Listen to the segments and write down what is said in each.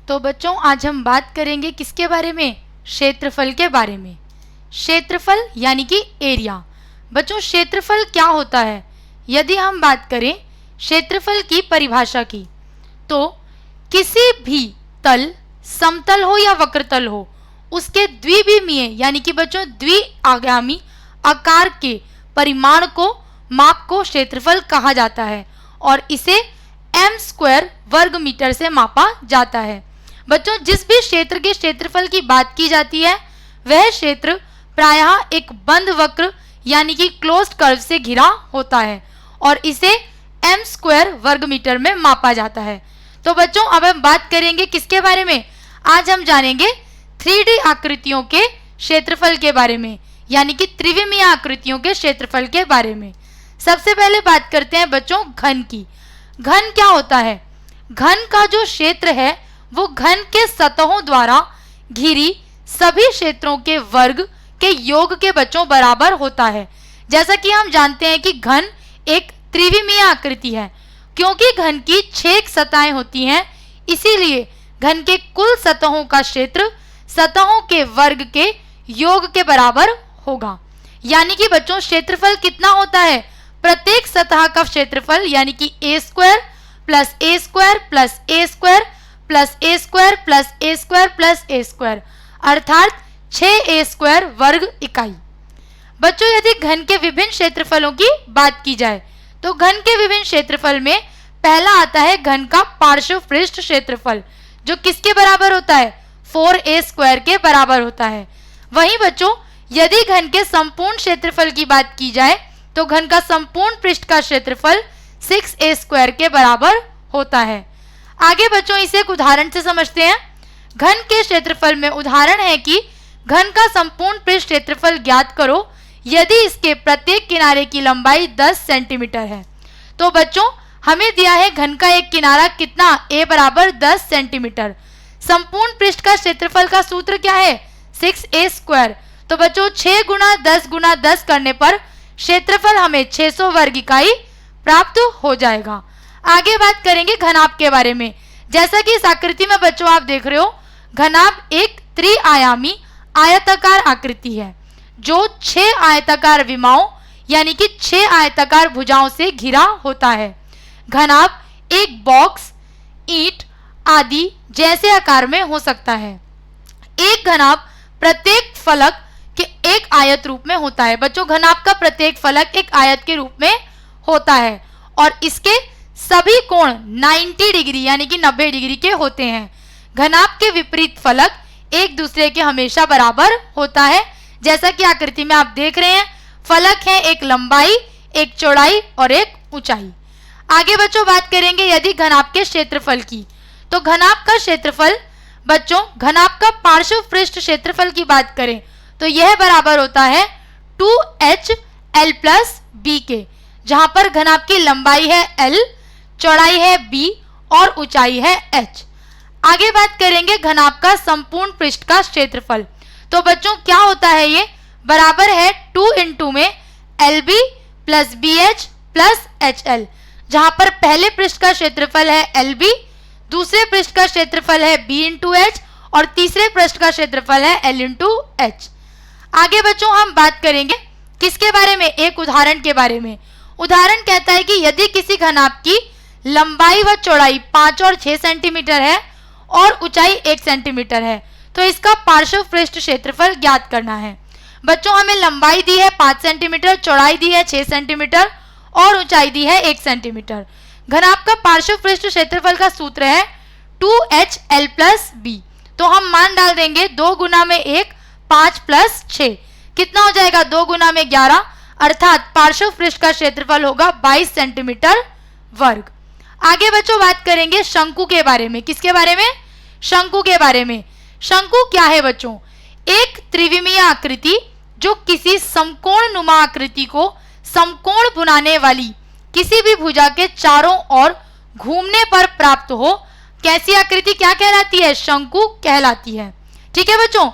तो बच्चों आज हम बात करेंगे किसके बारे में? क्षेत्रफल के बारे में। क्षेत्रफल यानी कि एरिया। बच्चों क्षेत्रफल क्या होता है? यदि हम बात करें क्षेत्रफल की परिभाषा की, तो किसी भी तल, समतल हो या वक्रतल हो, उसके द्विविमीय यानी कि बच्चों द्विआगामी आकार के परिमाण को, माप को क्षेत्रफल कहा जाता है और इसे m² वर्ग मीटर से मापा जाता है। बच्चों जिस भी क्षेत्र के क्षेत्रफल की बात की जाती है वह क्षेत्र प्रायः एक बंद वक्र यानी कि क्लोज्ड कर्व से घिरा होता है और इसे m² वर्ग मीटर में मापा जाता है। तो बच्चों अब हम बात करेंगे किसके बारे में? आज हम जानेंगे 3D आकृतियों के क्षेत्रफल के बारे में, यानी कि त्रिविमीय आकृतियों के क्षेत्रफल के बारे में। सबसे पहले बात करते हैं बच्चों घन की। घन क्या होता है? घन का जो क्षेत्र है वो घन के सतहों द्वारा घिरी सभी क्षेत्रों के वर्ग के योग के बच्चों बराबर होता है। जैसा कि हम जानते हैं कि घन एक त्रिविमीय आकृति है। क्योंकि घन की 6 सतहें होती हैं, इसीलिए घन के कुल सतहों का क्षेत्र सतहों के वर्ग के योग के बराबर होगा। यानी कि बच्चों क्षेत्रफल कितना होता है? प्रत्येक सतह का क्षेत्रफल यानी कि a² plus a² plus a² plus a² plus a² plus a², अर्थात 6a² वर्ग इकाई। बच्चों यदि घन के विभिन्न क्षेत्रफलों की बात की जाए तो घन के विभिन्न क्षेत्रफल में पहला आता है घन का पार्श्व पृष्ठ क्षेत्रफल, जो किसके बराबर होता है? 4a² के बराबर होता है। वहीं बच्चों यदि घन के संपूर्ण क्षेत्रफल की बात की जाए तो घन का संपूर्ण पृष्ठ का क्षेत्रफल 6a² के बराबर होता है। आगे बच्चों इसे एक उदाहरण से समझते हैं। घन के क्षेत्रफल में उदाहरण है कि घन का संपूर्ण पृष्ठ क्षेत्रफल ज्ञात करो यदि इसके प्रत्येक किनारे की लंबाई 10 सेंटीमीटर है। तो बच्चों हमें दिया है घन का एक किनारा कितना? a बराबर 10 सेंटीमीटर। संपूर्ण पृष्ठ का क्षेत्रफल का सूत्र क्या है? 6a²। तो बच्चों 6 गुना 10 गुना 10 करने पर क्षेत्रफल हमें 600 वर्ग इकाई प्राप्त हो जाएगा। आगे बात करेंगे घनाभ के बारे में। जैसा कि इस आकृति में बच्चों आप देख रहे हो, घनाभ एक त्रिआयामी आयताकार आकृति है जो 6 आयताकार विमाओं यानी कि 6 आयताकार भुजाओं से घिरा होता है। घनाभ एक बॉक्स, ईंट आदि जैसे आकार में हो सकता है। एक घनाभ प्रत्येक फलक के एक आयत रूप में होता है। बच्चों घनाभ का प्रत्येक फलक एक आयत के रूप में होता है और इसके सभी कोण 90 डिग्री यानी कि 90 डिग्री के होते हैं। घनाभ के विपरीत फलक एक दूसरे के हमेशा बराबर होता है। जैसा कि आकृति में आप देख रहे हैं, फलक है एक लंबाई, एक चौड़ाई और एक ऊंचाई। आगे बच्चों बात करेंगे यदि घनाभ के क्षेत्रफल की, तो घनाभ का क्षेत्रफल बच्चों घनाभ का पार्श्व पृष्ठ क्षेत्रफल की बात करें तो यह बराबर होता है 2h_l प्लस b के, जहां पर घनाभ की लंबाई है l, चौड़ाई है b और ऊंचाई है h। आगे बात करेंगे घनाभ का संपूर्ण पृष्ठ का क्षेत्रफल। तो बच्चों क्या होता है? ये बराबर है 2 इंटू में lb plus bh plus hl, जहां पर पहले पृष्ठ का क्षेत्रफल है lb, दूसरे पृष्ठ का क्षेत्रफल है b इंटू h और तीसरे पृष्ठ का क्षेत्रफल है l इंटू h। आगे बच्चों हम बात करेंगे किसके बारे में? एक उदाहरण के बारे में। उदाहरण कहता है कि यदि किसी घनाभ की लंबाई व चौड़ाई 5 और 6 सेंटीमीटर है और ऊंचाई 1 सेंटीमीटर है तो इसका पार्श्व पृष्ठ क्षेत्रफल ज्ञात करना है। बच्चों हमें लंबाई दी है 5 सेंटीमीटर, चौड़ाई दी है 6 सेंटीमीटर और ऊंचाई दी है 1 सेंटीमीटर। घनाभ का पार्श्व पृष्ठ क्षेत्रफल का सूत्र है 2h_l प्लस b। तो हम मान डाल देंगे 2 गुना में 1, 5 प्लस 6, कितना हो जाएगा? 2 गुना में 11, अर्थात पार्श्व पृष्ठ का क्षेत्रफल होगा 22 सेंटीमीटर वर्ग। आगे बच्चों बात करेंगे शंकु के बारे में। किसके बारे में? शंकु के बारे में। शंकु क्या है बच्चों? एक त्रिविमीय आकृति जो किसी समकोण नुमा आकृति को समकोण बनाने वाली किसी भी भुजा के चारों ओर घूमने पर प्राप्त हो। कैसी आकृति क्या कहलाती है? शंकु कहलाती है। ठीक है बच्चों,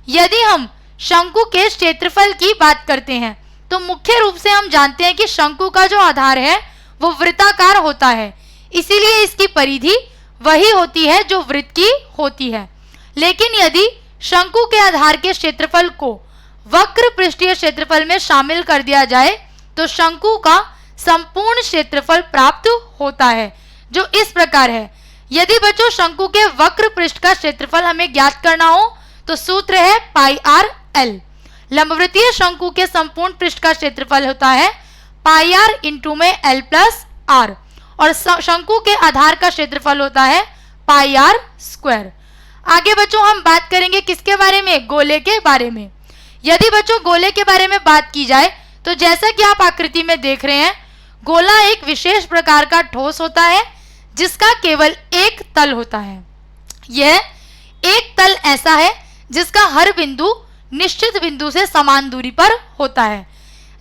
यदि हम शंकु के क्षेत्रफल की बात करते हैं तो मुख्य रूप से हम जानते हैं कि शंकु का जो आधार है वो वृत्ताकार होता है, इसीलिए इसकी परिधि वही होती है जो वृत्त की होती है। लेकिन यदि शंकु के आधार के क्षेत्रफल को वक्र पृष्ठीय क्षेत्रफल में शामिल कर दिया जाए तो शंकु का संपूर्ण क्षेत्रफल प्राप्त होता है, जो इस प्रकार है। यदि बच्चों शंकु के वक्र पृष्ठ का क्षेत्रफल हमें ज्ञात करना हो तो सूत्र है पाई आर एल। लंबवृत्तीय शंकु के संपूर्ण पृष्ठ का क्षेत्रफल होता है पाई आर इंटू में एल प्लस आर, और शंकु के आधार का क्षेत्रफल होता है पाई आर स्क्वायर। आगे बच्चों हम बात करेंगे किसके बारे में, गोले के बारे में। यदि बच्चों गोले के बारे में बात की जाए तो जैसा कि आप आकृति में देख रहे हैं, गोला एक विशेष प्रकार का ठोस होता है जिसका केवल एक तल होता है। यह एक तल ऐसा है जिसका हर बिंदु निश्चित बिंदु से समान दूरी पर होता है।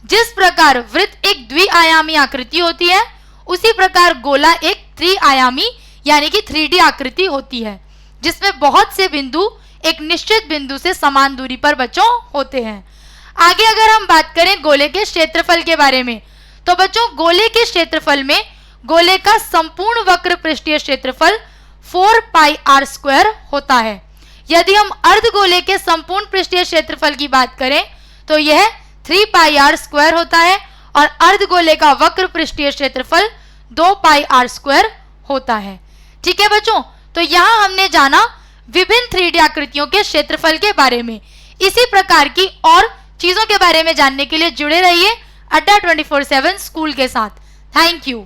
जिस प्रकार वृत्त एक द्विआयामी आकृति होती है, उसी प्रकार गोला एक त्रिआयामी यानी कि 3D आकृति होती है, जिसमें बहुत से बिंदु एक निश्चित बिंदु से समान दूरी पर बच्चों होते हैं। आगे अगर हम बात करें गोले के क्षेत्रफल के बारे में, तो बच्चों गोले के क्षेत्रफल में गोले का संपूर्ण वक्र पृष्ठीय क्षेत्रफल 4 पाई आर स्क्वायर होता है। यदि हम अर्धगोले के संपूर्ण पृष्ठीय क्षेत्रफल की बात करें तो यह 3 पाई आर स्क्वायर होता है, और अर्धगोले का वक्र पृष्ठीय क्षेत्रफल 2 पाई आर स्क्वायर होता है। ठीक है बच्चों, तो यहाँ हमने जाना विभिन्न 3D आकृतियों के क्षेत्रफल के बारे में। इसी प्रकार की और चीजों के बारे में जानने के लिए जुड़े रहिए अड्डा 24/7 स्कूल के साथ। Thank you.